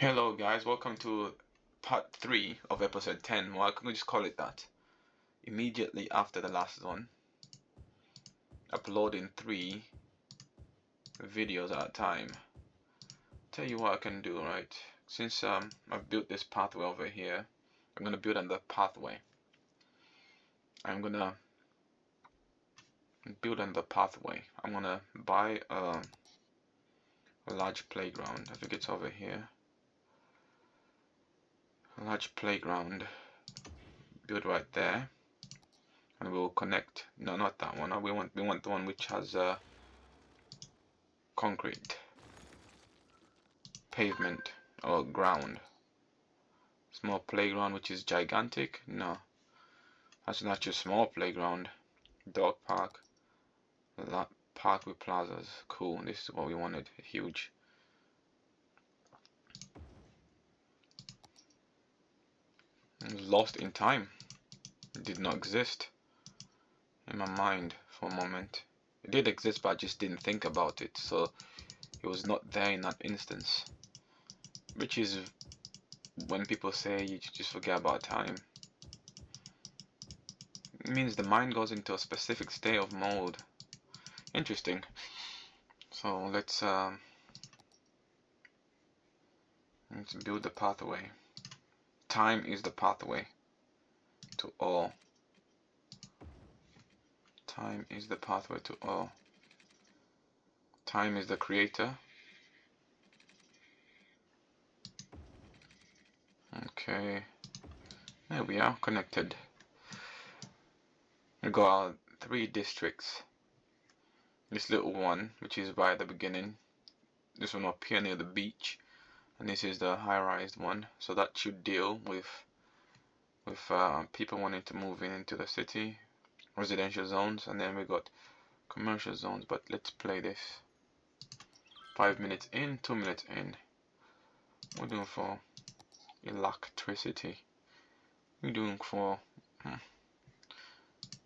Hello guys, welcome to part 3 of episode 10. Well, I can just call it that. Immediately after the last one. Uploading 3 videos at a time. Tell you what I can do, right? Since I've built this pathway over here, I'm gonna build another pathway. I'm gonna buy a large playground. I think it's over here. A large playground. Build right there. And we'll connect. No, not that one. We want the one which has concrete, pavement, or ground. Small playground which is gigantic. No, that's not just small playground. Dog park, park with plazas. Cool. This is what we wanted. Huge. It was lost in time. It did not exist in my mind for a moment. It did exist, but I just didn't think about it, so it was not there in that instance. Which is when people say you just forget about time. It means the mind goes into a specific state of mode. Interesting. So let's build the pathway. Time is the pathway to all. Time is the pathway to all. Time is the creator. Okay. There we are, connected. We got our 3 districts. This little one, which is right at the beginning. This one up here near the beach. And this is the high-rise one. So that should deal with people wanting to move into the city. Residential zones. And then we got commercial zones. But let's play this. 5 minutes in, 2 minutes in. We're doing for electricity. We're doing for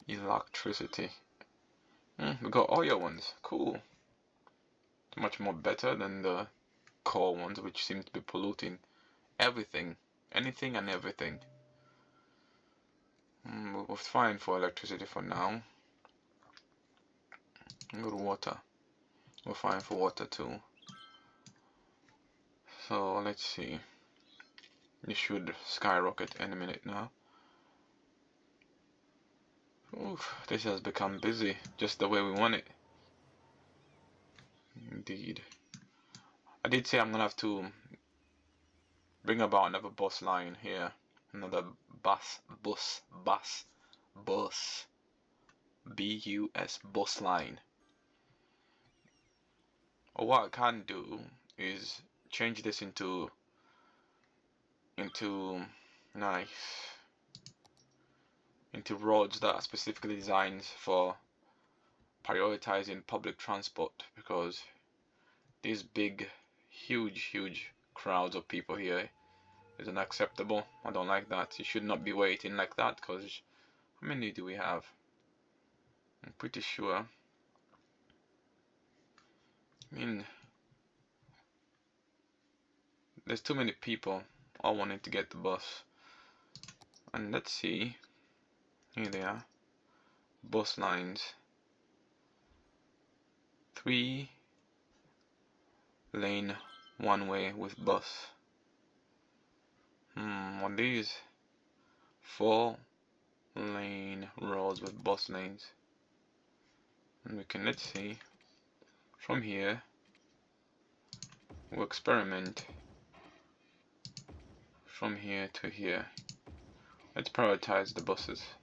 electricity. We got oil ones. Cool. Much more better than the coal ones, which seem to be polluting everything, anything and everything. We're fine for electricity for now. Good water. We're fine for water too. So let's see. This should skyrocket any minute now. Oof, this has become busy, just the way we want it. Indeed. I did say I'm gonna have to bring about another bus line here. Another bus. B-U-S, bus line. Or what I can do is change this into roads that are specifically designed for prioritizing public transport, because these big, huge crowds of people here is unacceptable. I don't like that. You should not be waiting like that, because how many do we have? I'm pretty sure. I mean, there's too many people all wanting to get the bus. And let's see. Here they are. Bus lines. 3 lane one way with bus. On these 4 lane roads with bus lanes. And we can, let's see, from here we'll experiment from here to here. Let's prioritize the buses.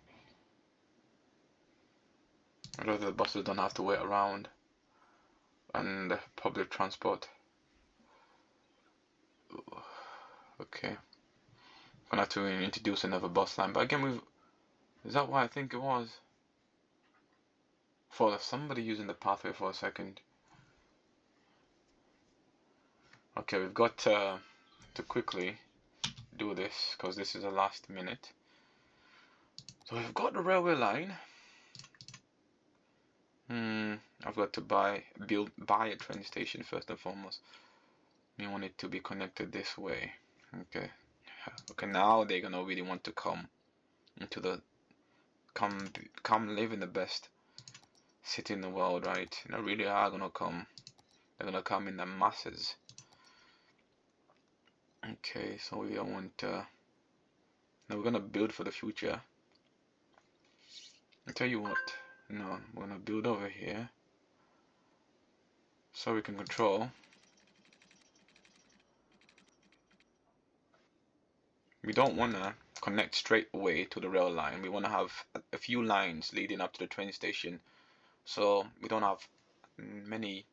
Rather the buses don't have to wait around, and public transport. Okay, I'm gonna have to introduce another bus line, but again, is that what I think it was? For somebody using the pathway for a second. Okay, we've got to quickly do this, because this is the last minute. So we've got the railway line. I've got to buy a train station first and foremost. We want it to be connected this way. Okay. Okay, now they're gonna really want to come into the come live in the best city in the world, right? They really are gonna come. They're gonna come in the masses. Okay, so we don't want now we're gonna build for the future. I tell you what, no, we're gonna build over here so we can control. We don't wanna connect straight away to the rail line. We wanna have a few lines leading up to the train station, so we don't have many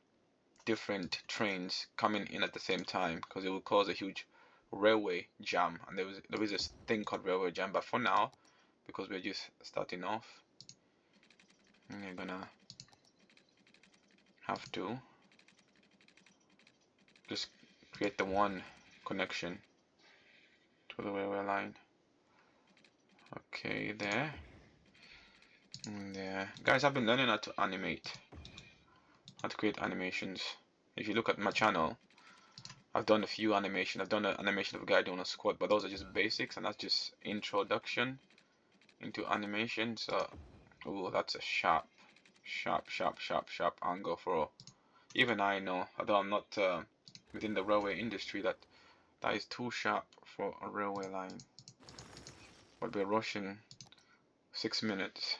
different trains coming in at the same time, because it will cause a huge railway jam, and there is a thing called railway jam. But for now, because we're just starting off, we're gonna have to just create the one connection to the railway line. Okay, there and there. Guys, I've been learning how to animate, how to create animations. If you look at my channel, I've done a few animations. I've done an animation of a guy doing a squat, but those are just basics, and that's just introduction into animation. So, oh, that's a sharp angle for even I know, although I'm not within the railway industry, that is too sharp for a railway line. But we're rushing 6 minutes.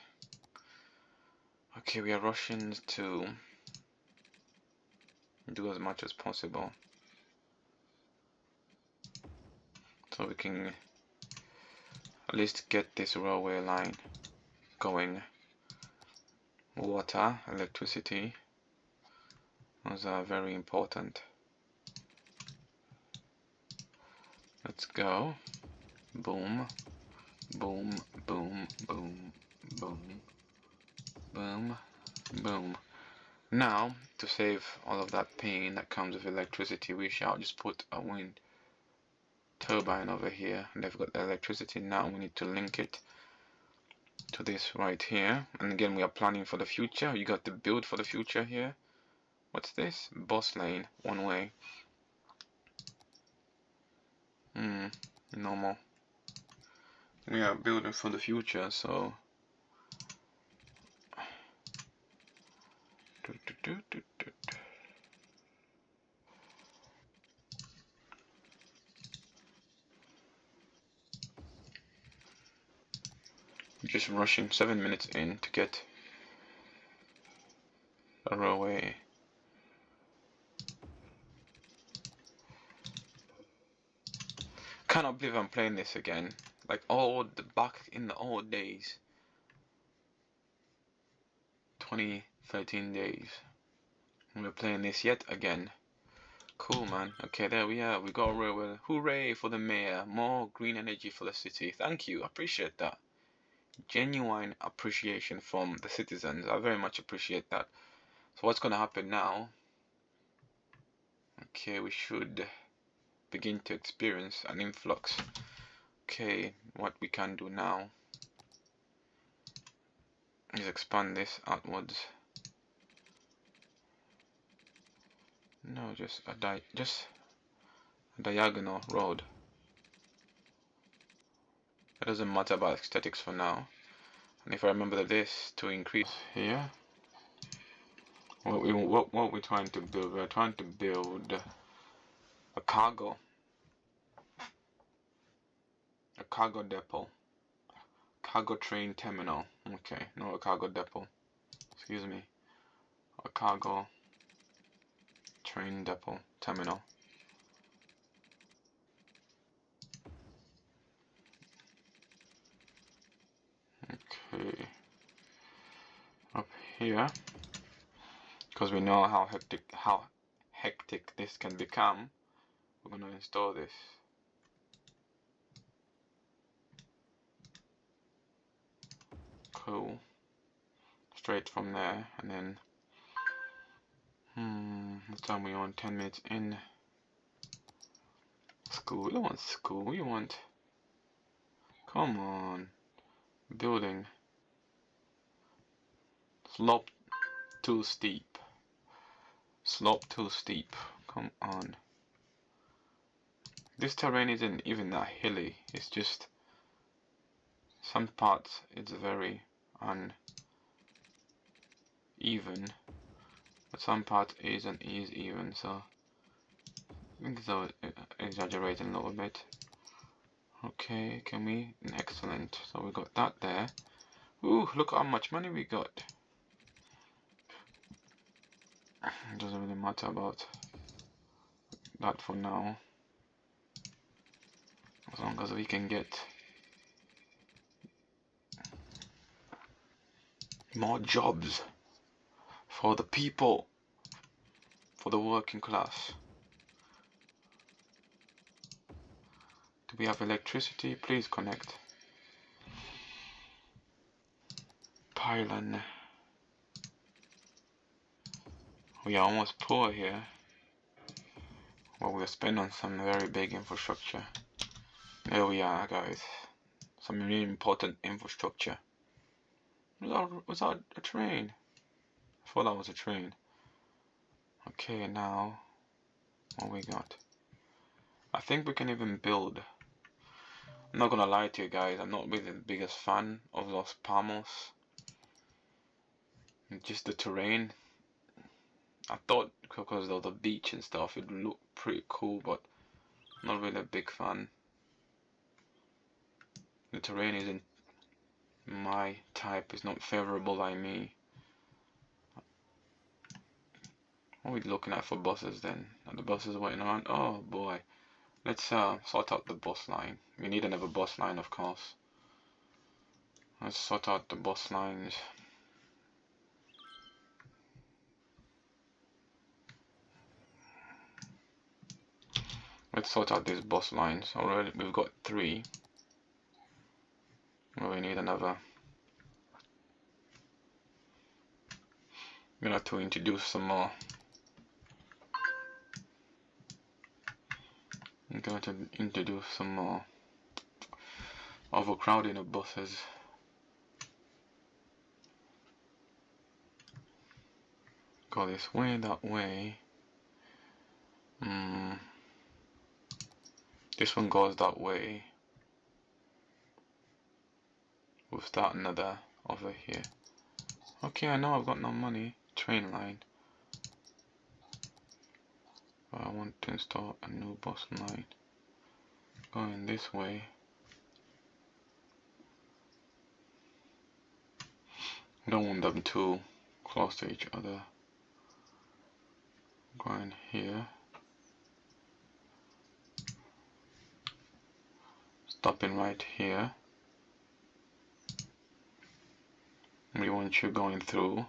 Okay, we are rushing to do as much as possible so we can at least get this railway line going. Water, electricity, those are very important. Let's go. Boom, boom, boom, boom, boom, boom, boom. Now, to save all of that pain that comes with electricity, we shall just put a wind turbine over here, and they've got the electricity. Now we need to link it to this right here, and again we are planning for the future. You got the build for the future here. What's this? Bus lane, one way. Normal. We are building for the future, so just rushing 7 minutes in to get a railway. Cannot believe I'm playing this again. Like back in the old days. 2013 days. We're playing this yet again. Cool, man. Okay, there we are. We got a railway. Hooray for the mayor. More green energy for the city. Thank you. I appreciate that. Genuine appreciation from the citizens. I very much appreciate that. So what's going to happen now? Okay, we should begin to experience an influx. Okay, what we can do now is expand this outwards. No, just a diagonal road. It doesn't matter about aesthetics for now. And if I remember this to increase here, what we're trying to build, we're trying to build a cargo depot, cargo train terminal. Okay, no, a cargo depot. Excuse me, a cargo train depot terminal. Okay, up here, because we know how hectic this can become, we're gonna install this. Cool. Straight from there, and then what time we on? 10 minutes in. School. We don't want school. We want. Come on. Building. Slope too steep. Slope too steep. Come on. This terrain isn't even that hilly. It's just some parts it's very uneven, but some parts is even. So I think it's exaggerating a little bit. Okay, can we? Excellent. So we got that there. Ooh, look how much money we got. It doesn't really matter about that for now, as long as we can get more jobs for the people, for the working class. Do we have electricity? Please connect. Pylon. We are almost poor here. Well, we'll spend on some very big infrastructure. There we are, guys. Some really important infrastructure. Was that a train? I thought that was a train. Okay, now what we got? I think we can even build. I'm not gonna lie to you guys, I'm not really the biggest fan of Los Palmos. Just the terrain. I thought because of the beach and stuff it looked pretty cool, but I'm not really a big fan. The terrain isn't my type, it's not favorable by me. What are we looking at for buses then? Are the buses waiting around? Oh boy. Let's sort out the bus line. We need another bus line, of course. Let's sort out the bus lines. Let's sort out these bus lines. Already we've got 3. Well, we need another. We're gonna have to introduce some more. I'm going to introduce some more overcrowding of buses. Go this way, that way. This one goes that way. We'll start another over here. Okay, I know I've got no money. Train line. But I want to install a new bus line. Going this way. I don't want them too close to each other. Going here. Stopping right here. We want you going through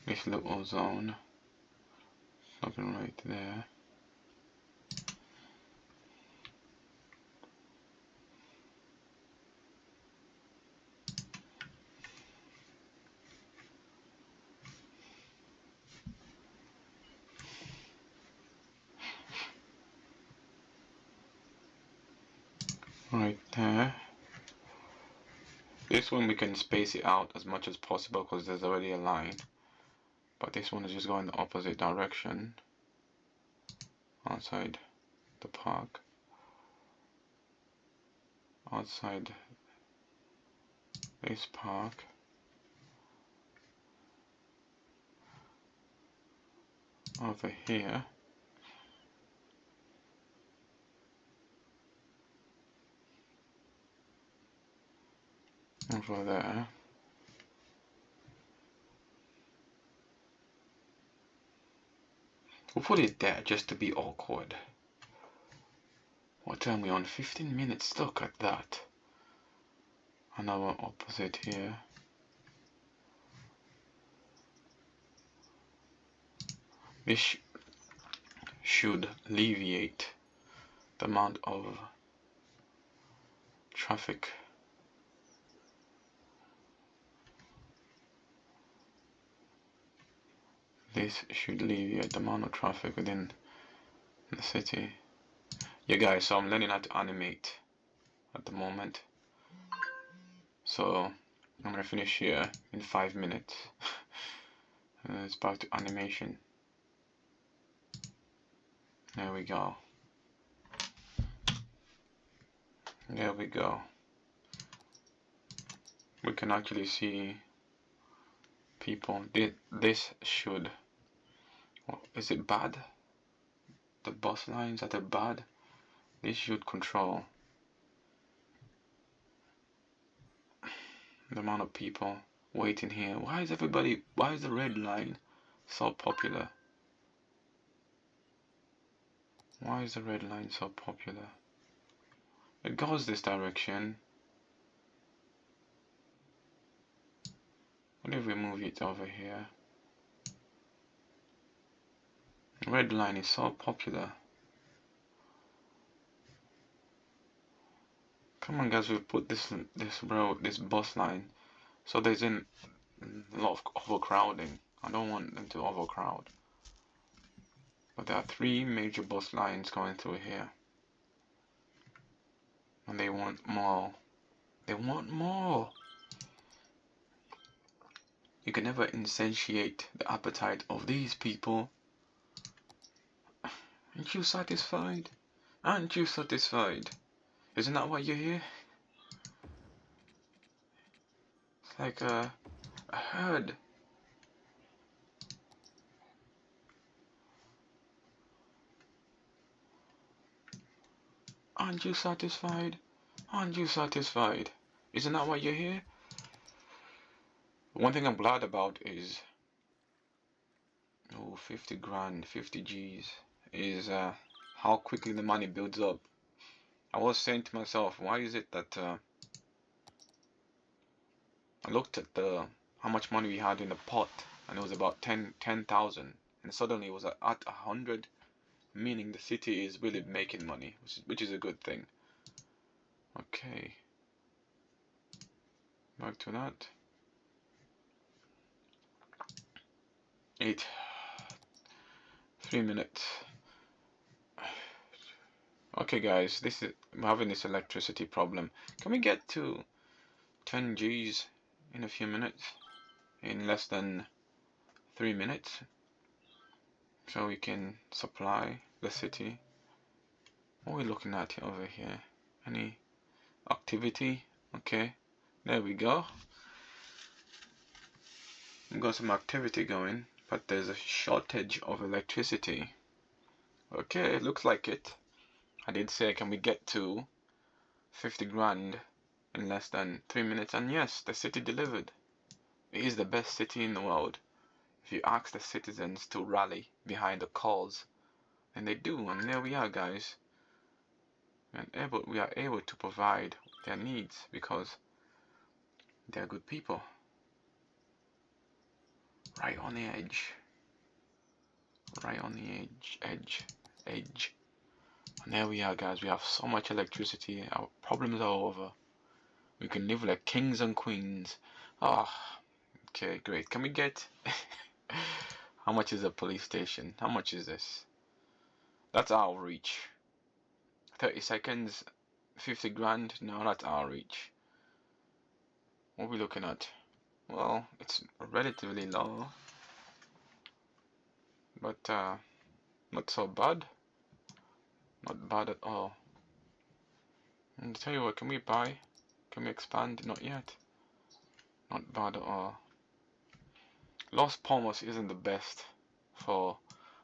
this little zone. Stopping right there. Right there. This one we can space it out as much as possible because there's already a line. But this one is just going the opposite direction. Outside the park. Outside this park. Over here. Over there. We'll put it there just to be awkward. What time are we on? 15 minutes. Look at that. Another opposite here. This should alleviate the amount of traffic. This should alleviate the amount of traffic within the city. Yeah guys, so I'm learning how to animate at the moment. So I'm gonna finish here in 5 minutes. It's back to animation. There we go. There we go. We can actually see people. This should. Is it bad? The bus lines are bad? This should control the amount of people waiting here. Why is the red line so popular? Why is the red line so popular? It goes this direction. What if we move it over here? Red line is so popular. Come on guys, we put this bus line so there's a lot of overcrowding. I don't want them to overcrowd. But there are 3 major bus lines going through here. And they want more. They want more. You can never insatiate the appetite of these people. Aren't you satisfied? Aren't you satisfied? Isn't that why you're here? It's like a herd. Aren't you satisfied? Aren't you satisfied? Isn't that why you're here? One thing I'm glad about is 50 grand, 50 G's is how quickly the money builds up. I was saying to myself, why is it that I looked at how much money we had in the pot, and it was about 10,000, and suddenly it was at 100, meaning the city is really making money, which is a good thing. Okay, back to that. 3 minutes. Okay guys, I'm having this electricity problem. Can we get to 10 G's in a few minutes? In less than 3 minutes? So we can supply the city. What are we looking at over here? Any activity? Okay, there we go. We've got some activity going, but there's a shortage of electricity. Okay, it looks like it. I did say, can we get to 50 grand in less than 3 minutes? And yes, the city delivered. It is the best city in the world. If you ask the citizens to rally behind the cause, and they do, and there we are guys. We are able to provide their needs because they're good people. Right on the edge. Right on the edge. And there we are guys, we have so much electricity, our problems are over. We can live like kings and queens. Okay, great. Can we get how much is a police station? How much is this? That's our reach. 30 seconds, 50 grand? No, that's our reach. What are we looking at? Well, it's relatively low, but not so bad. Not bad at all. And tell you what, can we buy? Can we expand? Not yet. Not bad at all. Los Palmas isn't the best for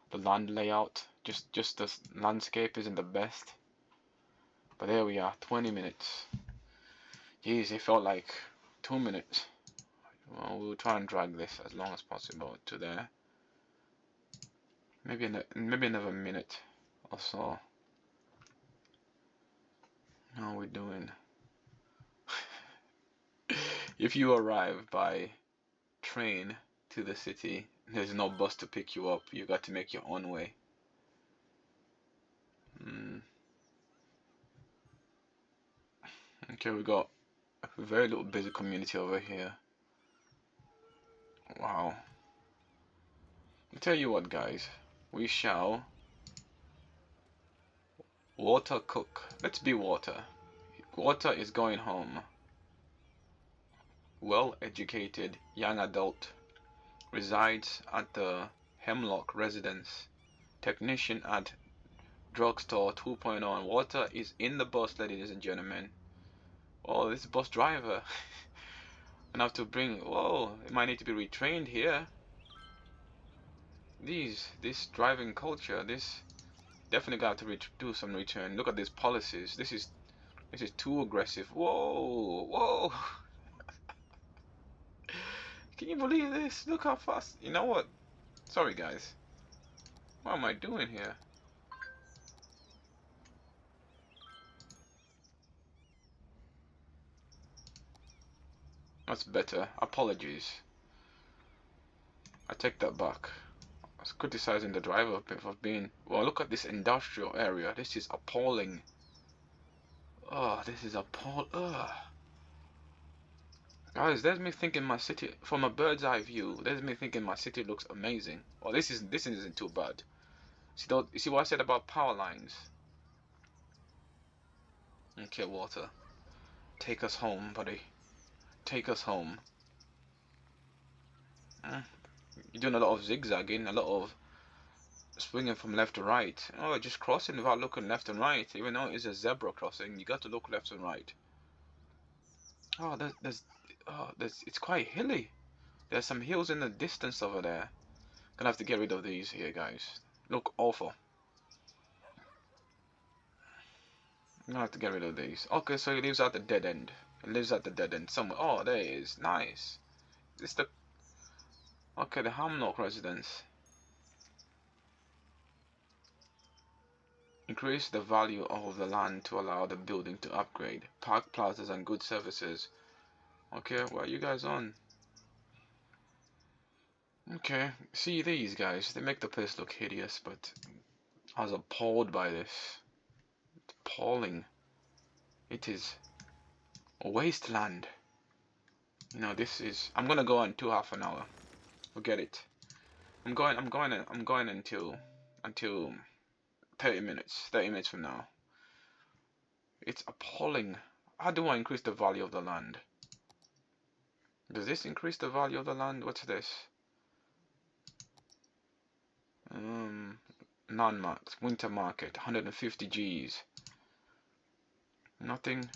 the land layout. Just the landscape isn't the best. But there we are, 20 minutes. Jeez, it felt like 2 minutes. Well, we'll try and drag this as long as possible to there. Maybe another minute or so. How are we doing? If you arrive by train to the city, there's no bus to pick you up. You got to make your own way. Okay, we got a very little busy community over here. Wow. I'll tell you what guys, we shall water cook. Let's be water. Water is going home. Well-educated young adult resides at the Hemlock residence. Technician at drugstore 2.0. Water is in the bus, ladies and gentlemen. Oh, this bus driver. And I have to bring. Whoa, it might need to be retrained here. This driving culture. This definitely got to do some return. Look at these policies. This is too aggressive. Whoa, whoa. Can you believe this? Look how fast. You know what? Sorry, guys. What am I doing here? That's better. Apologies. I take that back. I was criticizing the driver for being. Well, look at this industrial area. This is appalling. Oh, this is appalling. Guys, there's me thinking my city from a bird's eye view. There's me thinking my city looks amazing. Well, this isn't too bad. You see what I said about power lines? Okay, water. Take us home, buddy. Take us home. You're doing a lot of zigzagging, a lot of swinging from left to right. Oh, just crossing without looking left and right. Even though it's a zebra crossing, you got to look left and right. Oh, it's quite hilly. There's some hills in the distance over there. Gonna have to get rid of these here, guys. Look awful. I'm gonna have to get rid of these. Okay, so it lives at the dead end. It lives at the dead end somewhere. Oh, there it is. Nice. It's the... Okay, the Hamnock residence. Increase the value of the land to allow the building to upgrade. Park plazas and good services. Okay, what are you guys on? Okay, see these guys. They make the place look hideous, but I was appalled by this. It's appalling. It is a wasteland. You know, this is... I'm gonna go on to half an hour. Forget it. I'm going until 30 minutes. 30 minutes from now. It's appalling. How do I increase the value of the land? Does this increase the value of the land? What's this? Non-max. Winter market. 150 Gs. Nothing.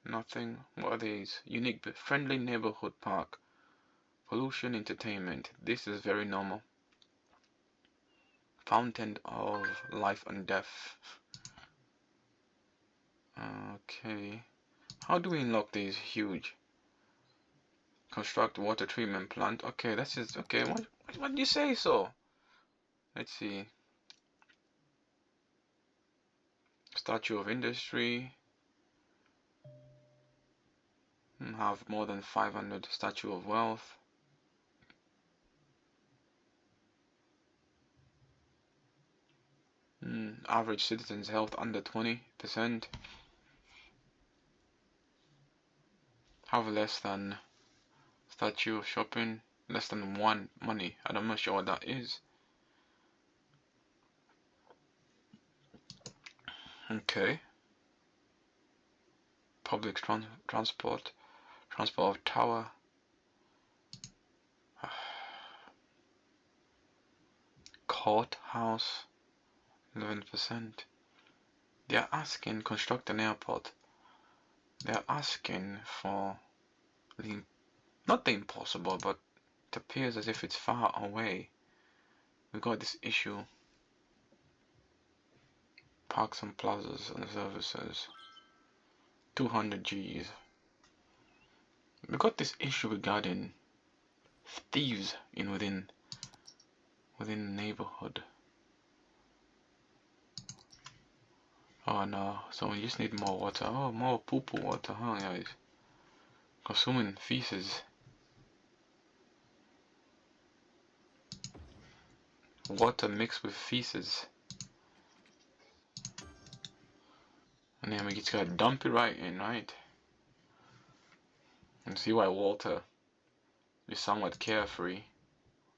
Nothing. What are these? Unique friendly neighborhood park. Pollution entertainment. This is very normal. Fountain of life and death. Okay. How do we unlock these huge? Construct water treatment plant. Okay, that's just okay. What do you say so? Let's see. Statue of industry. Have more than 500 statue of wealth. Average citizen's health under 20%. Have less than statue of shopping, less than 1 money. I'm not sure what that is. Okay. Public transport of tower. Courthouse, 11%. They are asking construct an airport. They are asking for not the impossible, but it appears as if it's far away. We got this issue. Parks and plazas and services. 200 Gs. We got this issue regarding thieves within the neighborhood. Oh no, so we just need more water. Oh, more poo-poo water, huh guys? Consuming feces. Water mixed with feces. And then we just gotta dump it right in, right? And see why Walter is somewhat carefree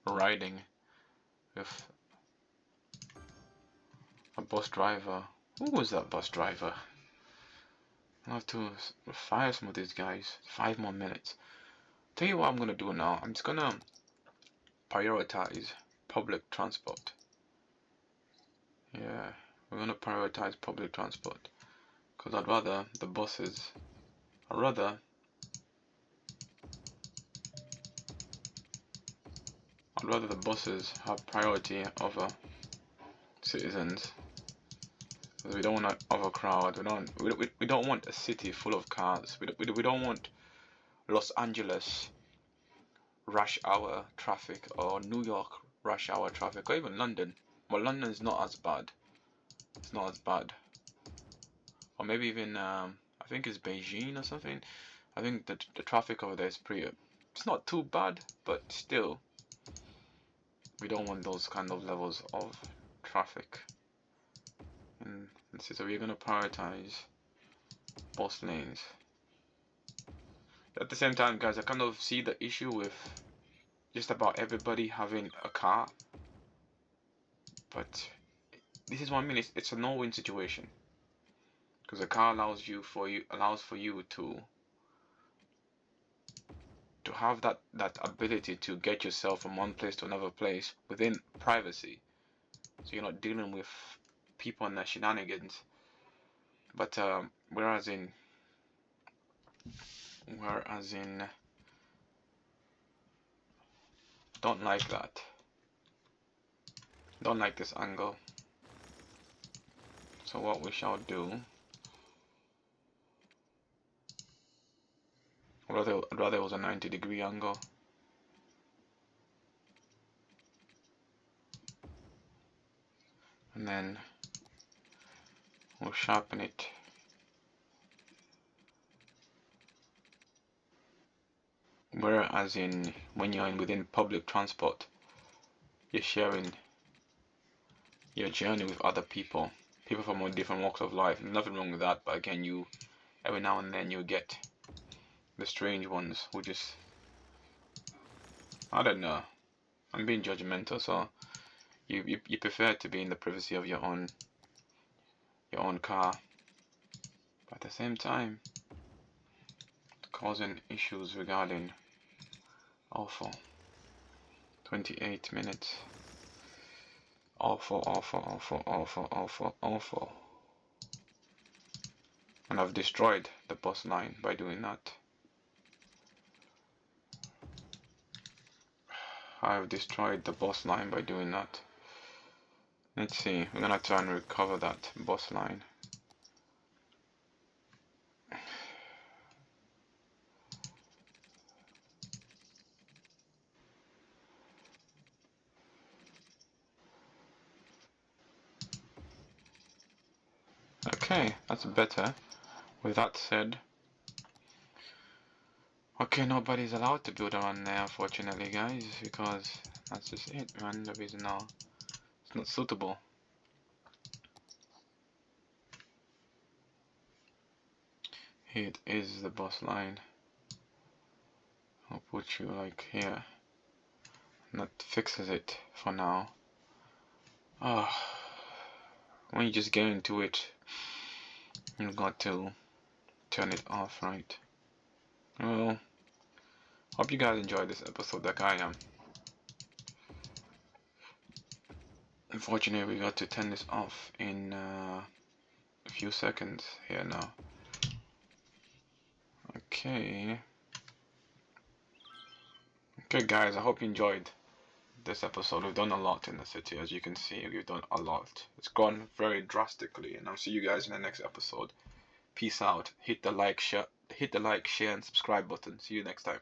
riding with a bus driver. Who was that bus driver? I'll have to fire some of these guys. 5 more minutes. Tell you what I'm gonna do now. I'm just gonna prioritize public transport. Yeah, we're gonna prioritize public transport because I'd rather the buses I'd rather the buses have priority over citizens. We don't want to overcrowd. We don't want a city full of cars. We don't want Los Angeles rush hour traffic, or New York rush hour traffic, or even London. Well, London is not as bad. It's not as bad. Or maybe even I think it's Beijing or something. I think that the traffic over there is pretty. It's not too bad, but still, we don't want those kind of levels of traffic. And so we're gonna prioritize bus lanes. At the same time, guys, I kind of see the issue with just about everybody having a car. But this is what I mean. It's a no-win situation, because a car allows for you to have that ability to get yourself from one place to another place within privacy, so you're not dealing with people and their shenanigans. But whereas in don't like that. Don't like this angle. So what we shall do, I'd rather it was a 90-degree angle. And then we'll sharpen it. Whereas when you're within public transport, you're sharing your journey with other people from all different walks of life. Nothing wrong with that, but again, every now and then you get the strange ones who just, I don't know, I'm being judgmental, so you prefer to be in the privacy of your own car, but at the same time causing issues regarding awful 28 minutes. Awful. And I've destroyed the bus line by doing that. I've destroyed the bus line by doing that. Let's see, we're gonna try and recover that bus line. Okay, that's better. With that said, okay, nobody's allowed to build around there, unfortunately, guys, because that's just it, man. The reason now, it's not suitable. It is the bus line. I'll put you like here. And that fixes it for now. When you just get into it, you've got to turn it off, right? Well, hope you guys enjoyed this episode like I am. Unfortunately, we got to turn this off in a few seconds here now. Okay, guys, I hope you enjoyed this episode. We've done a lot in the city, as you can see. We've done a lot. It's gone very drastically, and I'll see you guys in the next episode. Peace out. Hit the like, share, and subscribe button. See you next time.